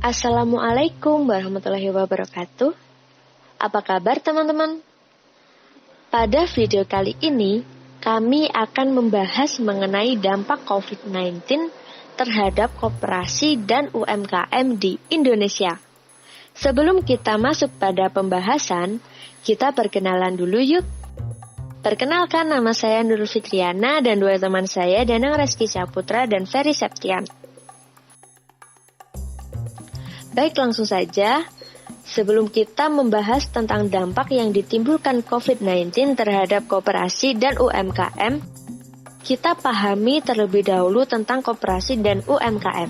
Assalamualaikum warahmatullahi wabarakatuh. Apa kabar teman-teman? Pada video kali ini, kami akan membahas mengenai dampak COVID-19 terhadap koperasi dan UMKM di Indonesia. Sebelum kita masuk pada pembahasan, kita perkenalan dulu yuk. Perkenalkan, nama saya Nurul Fitriana dan dua teman saya, Danang Reski Saputra dan Ferry Septian. Baik, langsung saja. Sebelum kita membahas tentang dampak yang ditimbulkan COVID-19 terhadap koperasi dan UMKM, kita pahami terlebih dahulu tentang koperasi dan UMKM.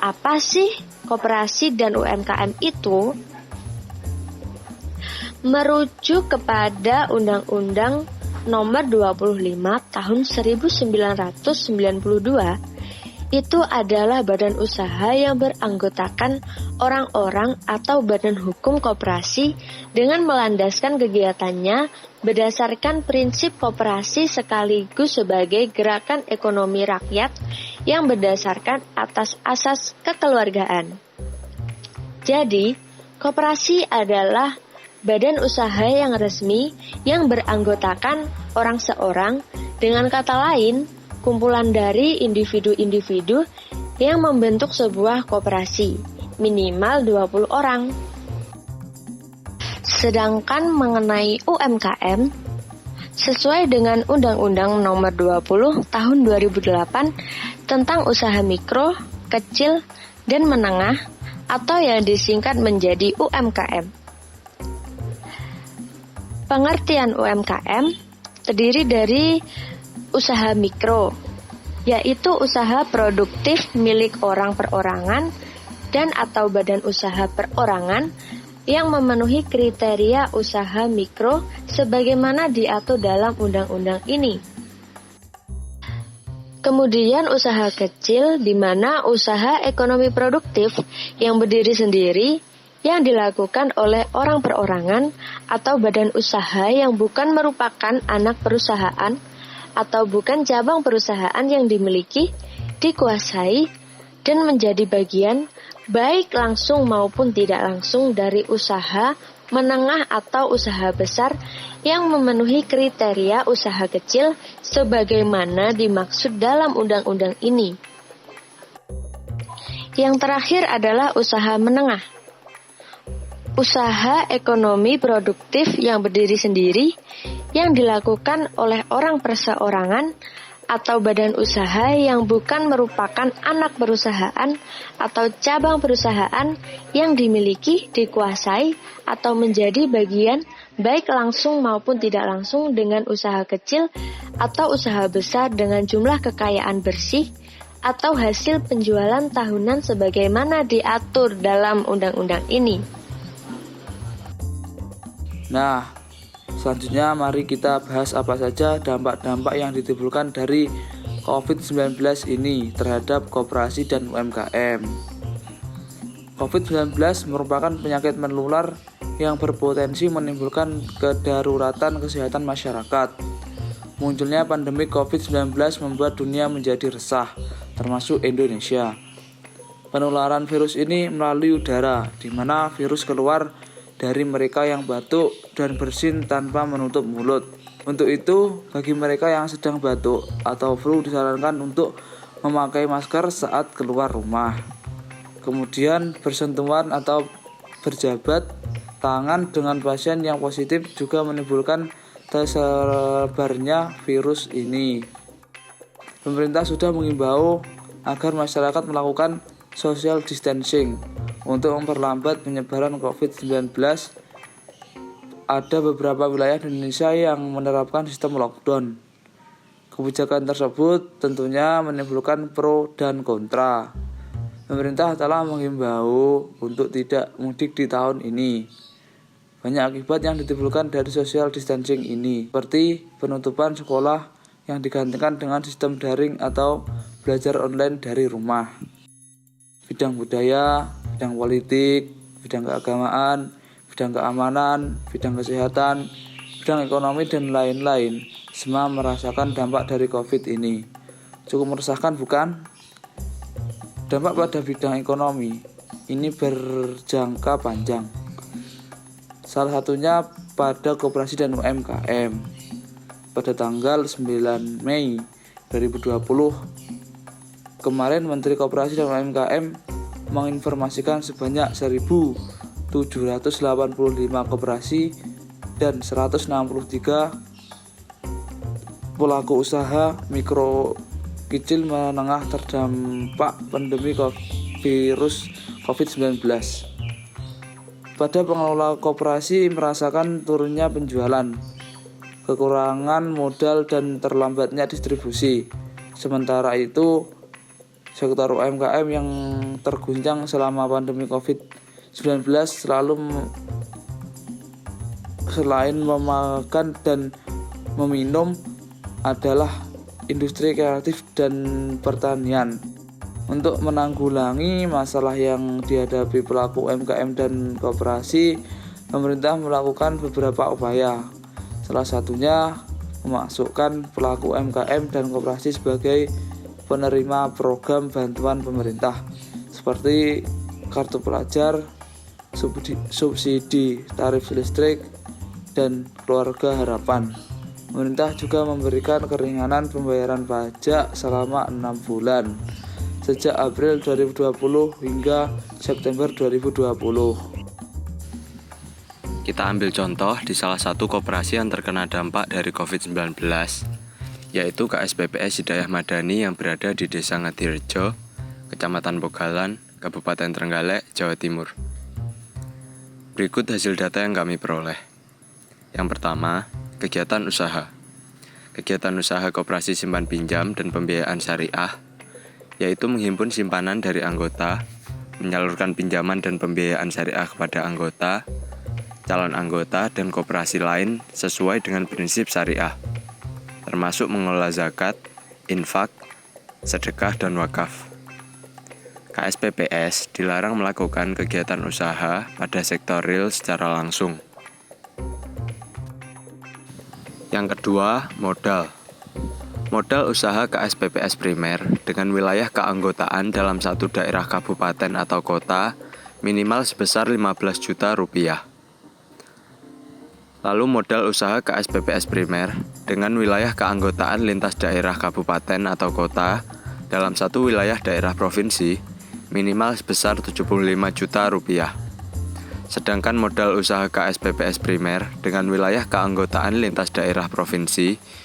Apa sih koperasi dan UMKM itu? Merujuk kepada Undang-Undang Nomor 25 Tahun 1992, itu adalah badan usaha yang beranggotakan orang-orang atau badan hukum koperasi dengan melandaskan kegiatannya berdasarkan prinsip koperasi sekaligus sebagai gerakan ekonomi rakyat yang berdasarkan atas asas kekeluargaan. Jadi, koperasi adalah badan usaha yang resmi yang beranggotakan orang seorang, dengan kata lain, kumpulan dari individu-individu yang membentuk sebuah koperasi, minimal 20 orang. Sedangkan mengenai UMKM, sesuai dengan Undang-Undang Nomor 20 Tahun 2008 tentang usaha mikro, kecil, dan menengah atau yang disingkat menjadi UMKM. Pengertian UMKM terdiri dari usaha mikro, yaitu usaha produktif milik orang perorangan dan atau badan usaha perorangan yang memenuhi kriteria usaha mikro sebagaimana diatur dalam undang-undang ini. Kemudian usaha kecil, di mana usaha ekonomi produktif yang berdiri sendiri yang dilakukan oleh orang perorangan atau badan usaha yang bukan merupakan anak perusahaan atau bukan cabang perusahaan yang dimiliki, dikuasai, dan menjadi bagian baik langsung maupun tidak langsung dari usaha menengah atau usaha besar yang memenuhi kriteria usaha kecil sebagaimana dimaksud dalam undang-undang ini. Yang terakhir adalah usaha menengah. Usaha ekonomi produktif yang berdiri sendiri yang dilakukan oleh orang perseorangan atau badan usaha yang bukan merupakan anak perusahaan atau cabang perusahaan yang dimiliki, dikuasai, atau menjadi bagian baik langsung maupun tidak langsung dengan usaha kecil atau usaha besar dengan jumlah kekayaan bersih atau hasil penjualan tahunan sebagaimana diatur dalam undang-undang ini. Nah, selanjutnya mari kita bahas apa saja dampak-dampak yang ditimbulkan dari COVID-19 ini terhadap koperasi dan UMKM. COVID-19 merupakan penyakit menular yang berpotensi menimbulkan kedaruratan kesehatan masyarakat. Munculnya pandemi COVID-19 membuat dunia menjadi resah, termasuk Indonesia. Penularan virus ini melalui udara, di mana virus keluar dari mereka yang batuk dan bersin tanpa menutup mulut. Untuk itu, bagi mereka yang sedang batuk atau flu disarankan untuk memakai masker saat keluar rumah. Kemudian bersentuhan atau berjabat tangan dengan pasien yang positif juga menimbulkan tersebarnya virus ini. Pemerintah sudah mengimbau agar masyarakat melakukan social distancing untuk memperlambat penyebaran COVID-19. Ada beberapa wilayah di Indonesia yang menerapkan sistem lockdown. Kebijakan tersebut tentunya menimbulkan pro dan kontra. Pemerintah telah mengimbau untuk tidak mudik di tahun ini. Banyak akibat yang ditimbulkan dari social distancing ini, seperti penutupan sekolah yang digantikan dengan sistem daring atau belajar online dari rumah. Bidang budaya, bidang politik, bidang keagamaan, bidang keamanan, bidang kesehatan, bidang ekonomi, dan lain-lain semua merasakan dampak dari COVID ini. Cukup meresahkan bukan? Dampak pada bidang ekonomi ini berjangka panjang. Salah satunya pada koperasi dan UMKM. Pada tanggal 9 Mei 2020 kemarin Menteri Koperasi dan UMKM menginformasikan sebanyak 1.785 koperasi dan 163 pelaku usaha mikro kecil menengah terdampak pandemi virus COVID-19. Pada pengelola koperasi merasakan turunnya penjualan, kekurangan modal dan terlambatnya distribusi. Sementara itu, sektor UMKM yang terguncang selama pandemi COVID-19 selain memakan dan meminum adalah industri kreatif dan pertanian. Untuk menanggulangi masalah yang dihadapi pelaku UMKM dan koperasi, pemerintah melakukan beberapa upaya. Salah satunya memasukkan pelaku UMKM dan koperasi sebagai penerima program bantuan pemerintah seperti kartu pelajar, subsidi tarif listrik, dan keluarga harapan. Pemerintah juga memberikan keringanan pembayaran pajak selama 6 bulan sejak April 2020 hingga September 2020. Kita ambil contoh di salah satu koperasi yang terkena dampak dari COVID-19, yaitu KSPPS Hidayah Madani yang berada di Desa Ngadirejo, Kecamatan Pogalan, Kabupaten Trenggalek, Jawa Timur. Berikut hasil data yang kami peroleh. Yang pertama, kegiatan usaha. Kegiatan usaha koperasi simpan pinjam dan pembiayaan syariah, yaitu menghimpun simpanan dari anggota, menyalurkan pinjaman dan pembiayaan syariah kepada anggota, calon anggota, dan koperasi lain sesuai dengan prinsip syariah, termasuk mengelola zakat, infak, sedekah, dan wakaf. KSPPS dilarang melakukan kegiatan usaha pada sektor real secara langsung. Yang kedua, modal. Modal usaha KSPPS primer dengan wilayah keanggotaan dalam satu daerah kabupaten atau kota minimal sebesar 15 juta rupiah. Lalu modal usaha KSPPS primer dengan wilayah keanggotaan lintas daerah kabupaten atau kota dalam satu wilayah daerah provinsi minimal sebesar 75 juta rupiah. Sedangkan modal usaha KSPPS primer dengan wilayah keanggotaan lintas daerah provinsi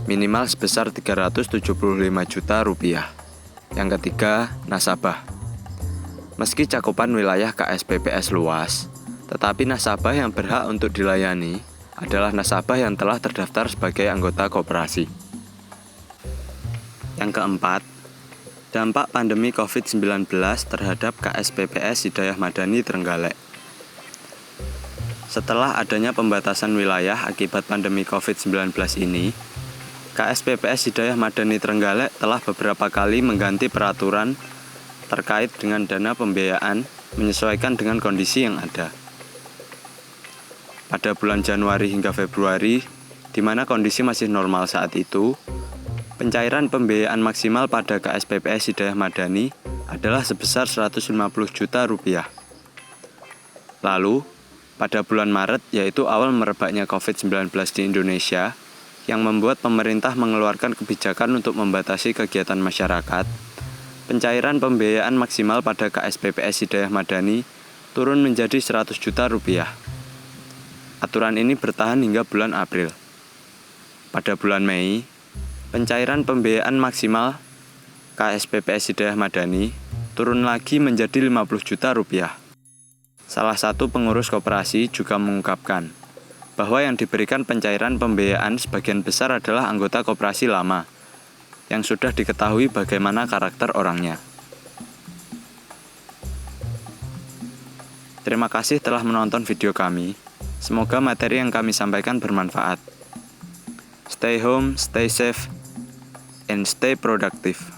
minimal sebesar 375 juta rupiah. Yang ketiga, nasabah. Meski cakupan wilayah KSPPS luas, tetapi nasabah yang berhak untuk dilayani adalah nasabah yang telah terdaftar sebagai anggota koperasi. Yang keempat, dampak pandemi COVID-19 terhadap KSPPS Hidayah Madani Trenggalek. Setelah adanya pembatasan wilayah akibat pandemi COVID-19 ini, KSPPS Hidayah Madani Trenggalek telah beberapa kali mengganti peraturan terkait dengan dana pembiayaan menyesuaikan dengan kondisi yang ada. Pada bulan Januari hingga Februari, di mana kondisi masih normal saat itu, pencairan pembiayaan maksimal pada KSPPS Hidayah Madani adalah sebesar 150 juta rupiah. Lalu, pada bulan Maret, yaitu awal merebaknya COVID-19 di Indonesia, yang membuat pemerintah mengeluarkan kebijakan untuk membatasi kegiatan masyarakat, pencairan pembiayaan maksimal pada KSPPS Hidayah Madani turun menjadi 100 juta rupiah. Aturan ini bertahan hingga bulan April. Pada bulan Mei, pencairan pembiayaan maksimal KSPPS Hidayah Madani turun lagi menjadi 50 juta rupiah. Salah satu pengurus koperasi juga mengungkapkan bahwa yang diberikan pencairan pembiayaan sebagian besar adalah anggota koperasi lama, yang sudah diketahui bagaimana karakter orangnya. Terima kasih telah menonton video kami. Semoga materi yang kami sampaikan bermanfaat. Stay home, stay safe, and stay productive.